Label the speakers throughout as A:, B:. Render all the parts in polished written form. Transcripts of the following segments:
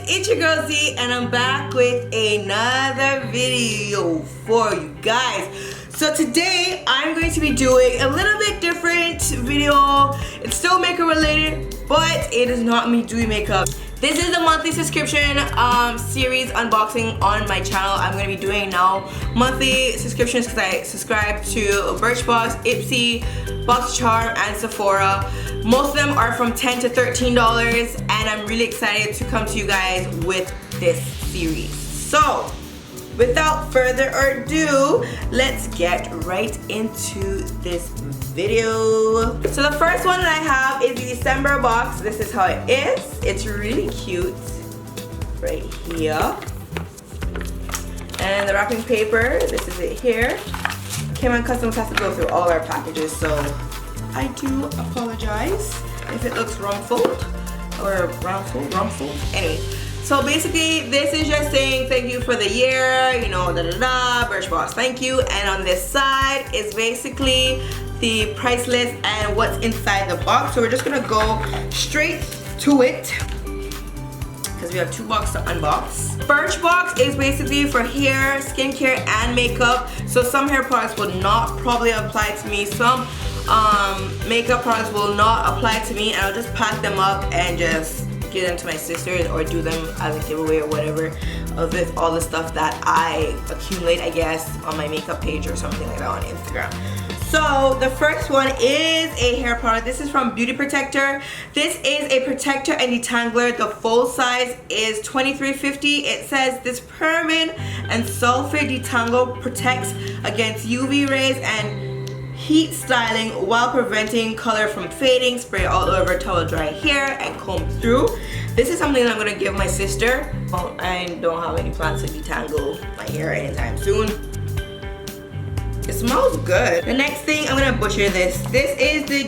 A: it's your girl Z, and I'm back with another video for you guys. So today I'm going to be doing a little bit different video. It's still makeup related, but it is not me doing makeup. This is the monthly subscription series unboxing on my channel. I'm going to be doing now monthly subscriptions because I subscribe to Birchbox, Ipsy, BoxyCharm, and Sephora. Most of them are from $10 to $13, and I'm really excited to come to you guys with this series. So without further ado, let's get right into this video. So the first one that I have is the December box. This is how it is. It's really cute right here. And the wrapping paper, this is it here. Cayman Customs has to go through all our packages, so I do apologize if it looks rumpled or rumpled. Anyway. So basically, this is just saying thank you for the year, you know, Birchbox, thank you. And on this side is basically the price list and what's inside the box. So we're just gonna go straight to it because we have two boxes to unbox. Birchbox is basically for hair, skincare, and makeup. So some hair products will not probably apply to me. Some makeup products will not apply to me, and I'll just pack them up and just give them to my sisters or do them as a giveaway or whatever of it, all the stuff that I accumulate, I guess, on my makeup page or something like that on Instagram. So the first one is a hair product. This is from Beauty Protector. This is a protector and detangler. The full size is $23.50. It says this permanent and sulfate detangle protects against UV rays and heat styling while preventing color from fading. Spray all over towel dry hair and comb through. This is something that I'm gonna give my sister. I don't have any plans to detangle my hair anytime soon. It smells good. The next thing, I'm gonna butcher this. This is the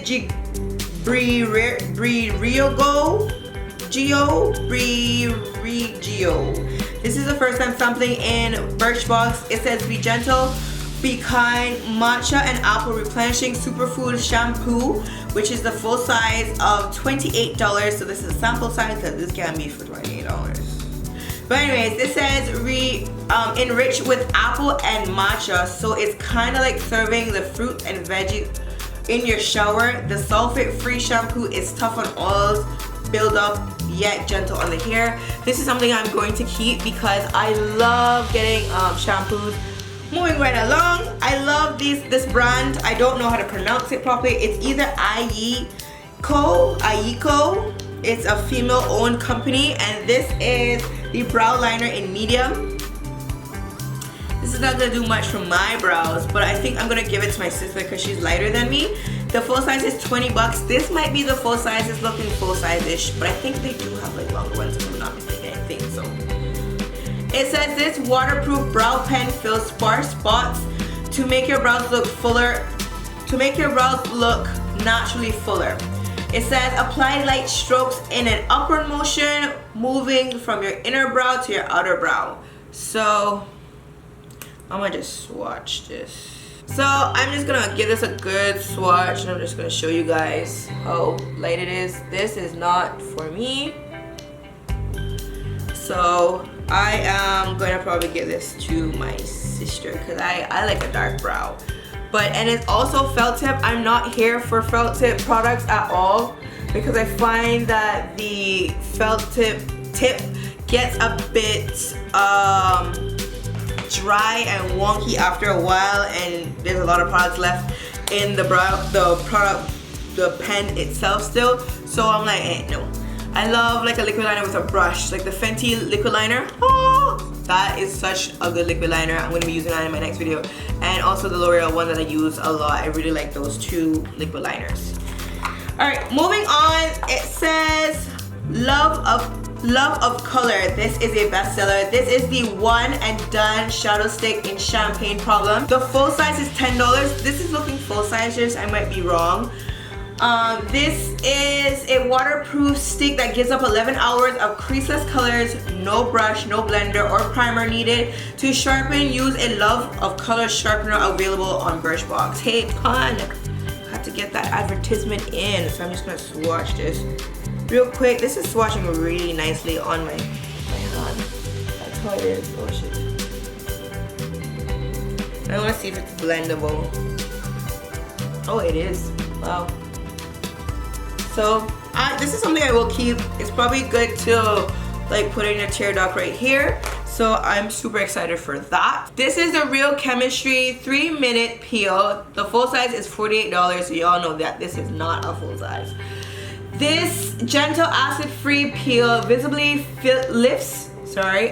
A: Geo. This is the first time sampling in Birchbox. It says be gentle, be kind, matcha and apple replenishing superfood shampoo, which is the full size of $28. So this is a sample size because this can be for $28. But anyways, this says enrich with apple and matcha. So it's kind of like serving the fruit and veggies in your shower. The sulfate-free shampoo is tough on oils, build up yet gentle on the hair. This is something I'm going to keep because I love getting shampoos. Moving right along, I love this brand. I don't know how to pronounce it properly. It's either Ayiko. It's a female-owned company, and this is the brow liner in medium. This is not gonna do much for my brows, but I think I'm gonna give it to my sister because she's lighter than me. The full size is 20 bucks. This might be the full size. It's looking full size-ish, but I think they do have like longer ones if I'm not mistaken. I think so. It says this waterproof brow pen fills sparse spots to make your brows look fuller, naturally fuller. It says apply light strokes in an upward motion, moving from your inner brow to your outer brow. So I'm gonna just swatch this. So I'm just gonna give this a good swatch, and I'm just gonna show you guys how light it is. This is not for me, so I am going to probably give this to my sister because I like a dark brow. And it's also felt tip. I'm not here for felt tip products at all because I find that the felt tip gets a bit dry and wonky after a while, and there's a lot of products left in the pen itself still. So I'm like, no. I love like a liquid liner with a brush, like the Fenty liquid liner. Oh, that is such a good liquid liner. I'm going to be using that in my next video. And also the L'Oreal one that I use a lot. I really like those two liquid liners. Alright, moving on. It says Love of Color. This is a bestseller. This is the One and Done Shadow Stick in Champagne Problem. The full size is $10. This is looking full size, just I might be wrong. This is a waterproof stick that gives up 11 hours of creaseless colors, no brush, no blender or primer needed. To sharpen, use a Love of Color sharpener available on Birchbox. Hey, pun! Had to get that advertisement in, so I'm just gonna swatch this real quick. This is swatching really nicely on my my hand. That's how it is. Oh shit. I want to see if it's blendable. Oh, it is. Wow. So this is something I will keep. It's probably good to like put in a tear duct right here. So I'm super excited for that. This is the Real Chemistry 3-minute peel. The full size is $48, so y'all know that this is not a full size. This gentle acid-free peel visibly lifts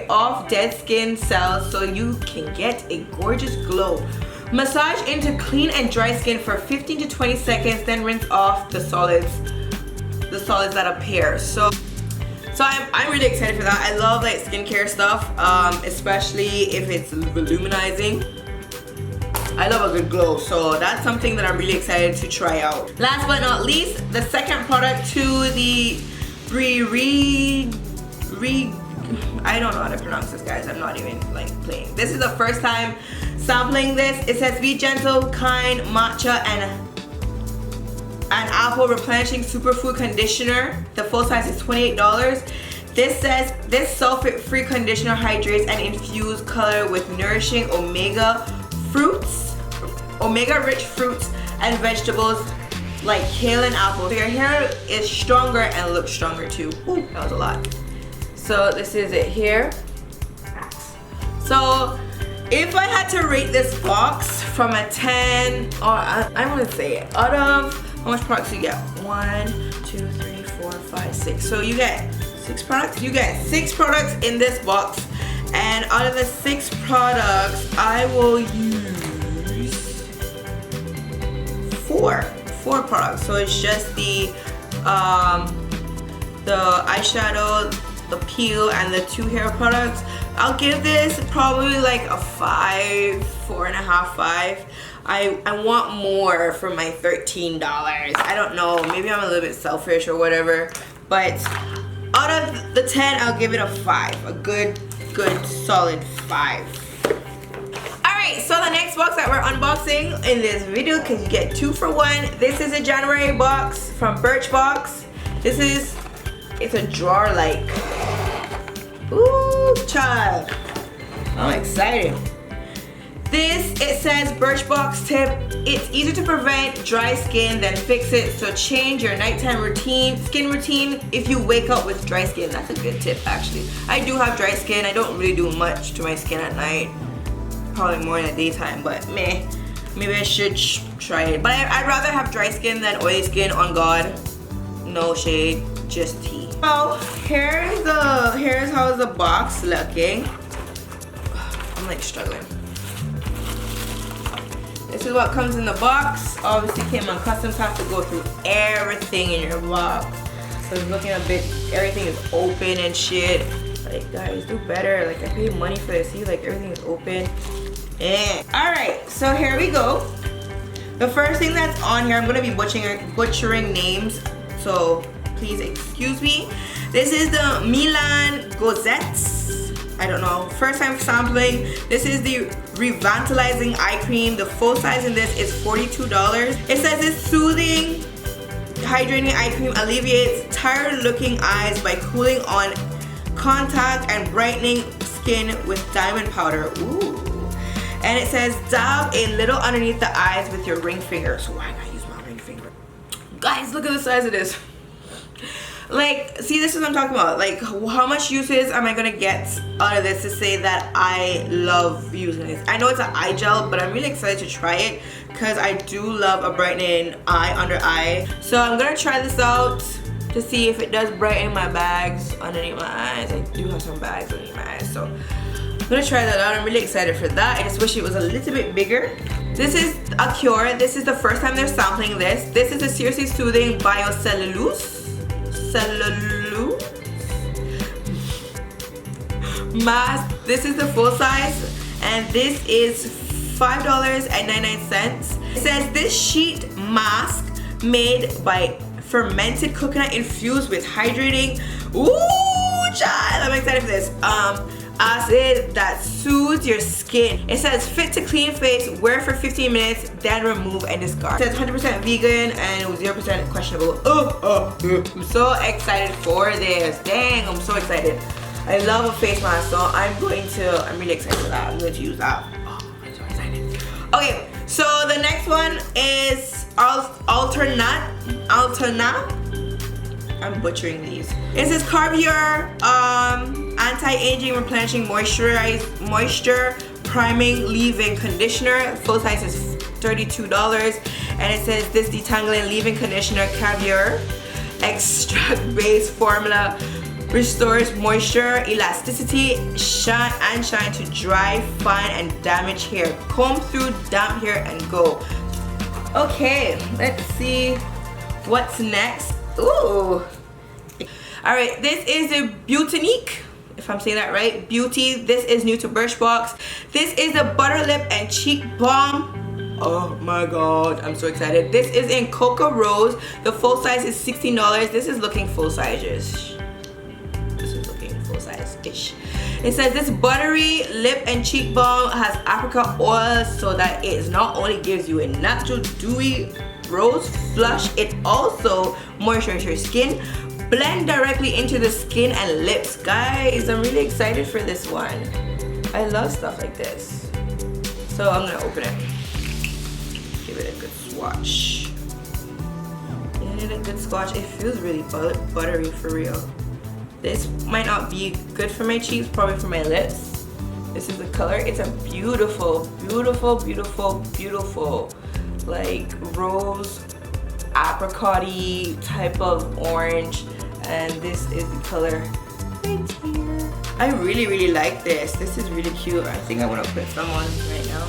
A: off dead skin cells so you can get a gorgeous glow. Massage into clean and dry skin for 15 to 20 seconds, then rinse off the solids that appear. So I'm really excited for that. I love like skincare stuff, especially if it's voluminizing. I love a good glow, so that's something that I'm really excited to try out. Last but not least, the second product to the I don't know how to pronounce this, guys. I'm not even like playing. This is the first time sampling this. It says be gentle, kind, matcha, and apple replenishing superfood conditioner. The full size is $28. This says this sulfate-free conditioner hydrates and infused color with nourishing omega-rich fruits and vegetables like kale and apple. So your hair is stronger and looks stronger too. Ooh, that was a lot. So this is it here. So if I had to rate this box from a 10, or I'm gonna say it, out of how much products do you get? 1, 2, 3, 4, 5, 6. So you get 6 products. You get 6 products in this box, and out of the 6 products, I will use 4 products. So it's just the eyeshadow, the peel, and the 2 hair products. I'll give this probably like a 5, 4.5, 5. I want more for my $13. I don't know, maybe I'm a little bit selfish or whatever, but out of the 10, I'll give it a 5. A good solid 5. Alright, so the next box that we're unboxing in this video, because you get 2 for 1. This is a January box from Birchbox. It's a drawer like. Ooh, child. I'm excited. It says Birchbox tip. It's easier to prevent dry skin than fix it. So change your nighttime skin routine if you wake up with dry skin. That's a good tip actually. I do have dry skin. I don't really do much to my skin at night. Probably more in the daytime, but meh. Maybe I should try it. But I'd rather have dry skin than oily skin, on God. No shade, just tea. So here's how the box looking. I'm like struggling. This is what comes in the box. Obviously Cayman Customs have to go through everything in your box. So it's looking a bit, everything is open and shit. Like, guys, do better. Like, I paid money for this. See, like, everything is open. Alright, so here we go. The first thing that's on here, I'm gonna be butchering names, so please excuse me. This is the Milan Gozettes. I don't know, first time sampling. This is the Revitalizing Eye Cream. The full size in this is $42. It says this soothing, hydrating eye cream alleviates tired looking eyes by cooling on contact and brightening skin with diamond powder. Ooh. And it says dab a little underneath the eyes with your ring finger. So why not use my ring finger? Guys, look at the size of this. Like, see, this is what I'm talking about. Like, how much uses am I gonna get out of this to say that I love using this? I know it's an eye gel, but I'm really excited to try it because I do love a brightening under eye. So I'm gonna try this out to see if it does brighten my bags underneath my eyes. I do have some bags underneath my eyes, so I'm gonna try that out. I'm really excited for that. I just wish it was a little bit bigger. This is Acure. This is the first time they're sampling this. This is a seriously soothing biocellulose mask. This is the full size, and this is $5.99. It says this sheet mask made by fermented coconut infused with hydrating. Ooh, child, I'm excited for this. Acid that soothes your skin. It says fit to clean face, wear for 15 minutes, then remove and discard. It says 100% vegan and 0% questionable. I'm so excited for this. Dang, I'm so excited. I love a face mask, so I'm really excited for that. I'm going to use that. Oh, I'm so excited. Okay, so the next one is Alterna. I'm butchering these. It says Carbier anti-aging replenishing moisture priming leave-in conditioner. Full size is $32, and it says this detangling leave-in conditioner Carbier extract based formula restores moisture, elasticity, shine to dry, fine, and damaged hair. Comb through damp hair and go. Okay, let's see what's next. Ooh. Alright, this is a Beautinique, if I'm saying that right. Beauty. This is new to Birchbox. This is a butter lip and cheek balm. Oh my god, I'm so excited. This is in Cocoa Rose. The full size is $16. This is looking full size-ish. Ish. It says this buttery lip and cheek balm has apricot oil, so that it not only gives you a natural dewy rose flush, it also moisturizes your skin. Blend directly into the skin and lips. Guys, I'm really excited for this one. I love stuff like this. So I'm gonna open it. Give it a good swatch. Isn't it a good swatch? It feels really buttery for real. This might not be good for my cheeks, probably for my lips. This is the color. It's a beautiful, beautiful, beautiful, beautiful, like rose, apricot-y type of orange. And this is the color right here. I really like this. This is really cute. I think I want to put some on right now.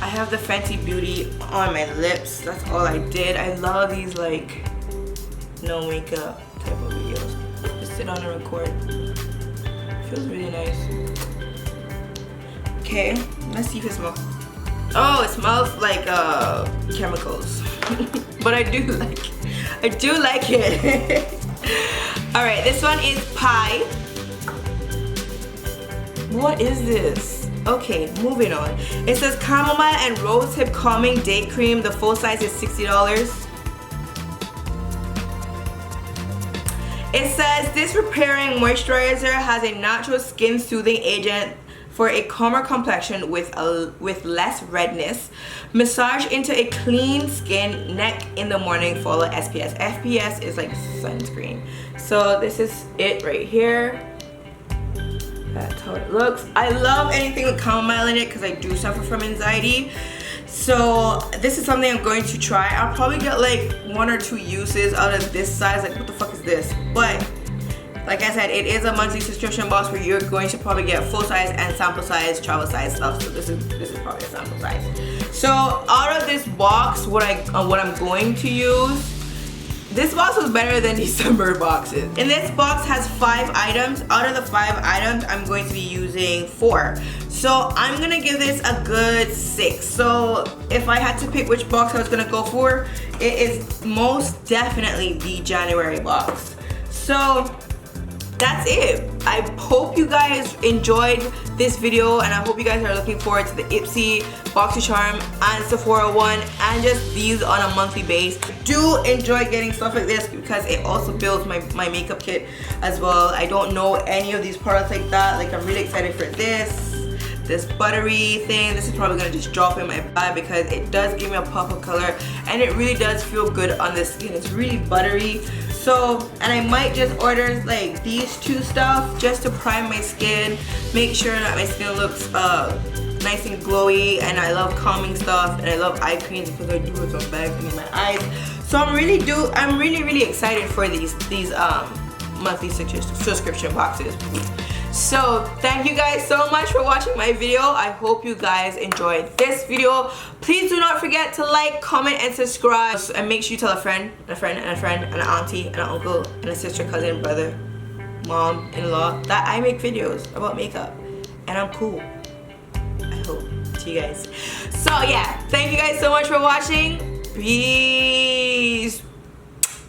A: I have the Fenty Beauty on my lips. That's all I did. I love these like no makeup type of videos. Sit on and record. Feels really nice. Okay, let's see if it smells. Oh, it smells like chemicals. But I do like it. Alright, this one is Pie. What is this? Okay, moving on. It says chamomile and rosehip calming day cream. The full size is $60. It says this repairing moisturizer has a natural skin soothing agent for a calmer complexion with less redness. Massage into a clean skin, neck in the morning, follow SPS. FPS is like sunscreen. So this is it right here. That's how it looks. I love anything with chamomile in it because I do suffer from anxiety. So this is something I'm going to try. I'll probably get like 1 or 2 uses out of this size. Like, what the fuck is this? But like I said, it is a monthly subscription box where you're going to probably get full size and sample size, travel size stuff. So this is probably a sample size. So out of this box, what I'm going to use, this box was better than December boxes. And this box has 5 items. Out of the 5 items, I'm going to be using 4. So I'm gonna give this a good 6. So if I had to pick which box I was gonna go for, it is most definitely the January box. So that's it. I hope you guys enjoyed this video, and I hope you guys are looking forward to the Ipsy, BoxyCharm, and Sephora one, and just these on a monthly base. I do enjoy getting stuff like this because it also builds my makeup kit as well. I don't know any of these products like that. Like, I'm really excited for this buttery thing. This is probably gonna just drop in my bag because it does give me a pop of color, and it really does feel good on the skin. It's really buttery. So, and I might just order like these 2 stuff just to prime my skin, make sure that my skin looks nice and glowy. And I love calming stuff, and I love eye creams because I do have some bags in my eyes. So I'm really excited for these monthly subscription boxes. So thank you guys so much for watching my video. I hope you guys enjoyed this video. Please do not forget to like, comment, and subscribe. And make sure you tell a friend, and a friend, and a friend, and an auntie, and an uncle, and a sister, cousin, brother, mom, in-law that I make videos about makeup. And I'm cool. I hope. To you guys. So yeah, thank you guys so much for watching. Peace.